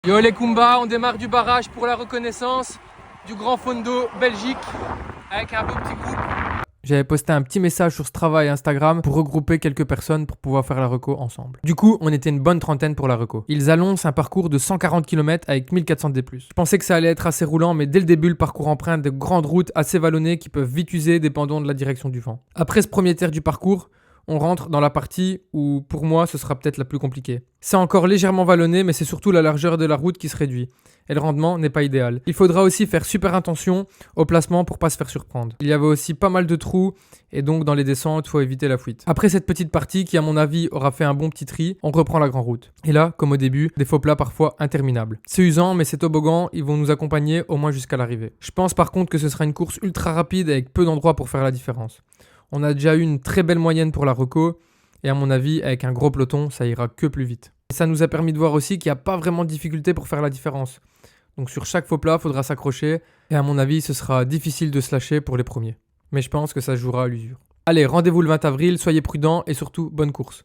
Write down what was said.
Yo les Kumba, on démarre du barrage pour la reconnaissance du Grand Fondo Belgique avec un beau petit groupe. J'avais posté un petit message sur Strava et Instagram pour regrouper quelques personnes pour pouvoir faire la reco ensemble. Du coup, on était une bonne trentaine pour la reco. Ils annoncent un parcours de 140 km avec 1400 D+. Je pensais que ça allait être assez roulant, mais dès le début, le parcours emprunte de grandes routes assez vallonnées qui peuvent vite user dépendant de la direction du vent. Après ce premier tiers du parcours, on rentre dans la partie où, pour moi, ce sera peut-être la plus compliquée. C'est encore légèrement vallonné, mais c'est surtout la largeur de la route qui se réduit. Et le rendement n'est pas idéal. Il faudra aussi faire super attention au placement pour pas se faire surprendre. Il y avait aussi pas mal de trous, et donc dans les descentes, il faut éviter la fuite. Après cette petite partie, qui à mon avis aura fait un bon petit tri, on reprend la grande route. Et là, comme au début, des faux plats parfois interminables. C'est usant, mais ces toboggans, ils vont nous accompagner au moins jusqu'à l'arrivée. Je pense par contre que ce sera une course ultra rapide avec peu d'endroits pour faire la différence. On a déjà eu une très belle moyenne pour la reco, et à mon avis, avec un gros peloton, ça ira que plus vite. Et ça nous a permis de voir aussi qu'il n'y a pas vraiment de difficulté pour faire la différence. Donc sur chaque faux plat, il faudra s'accrocher, et à mon avis, ce sera difficile de se lâcher pour les premiers. Mais je pense que ça se jouera à l'usure. Allez, rendez-vous le 20 avril, soyez prudents, et surtout, bonne course.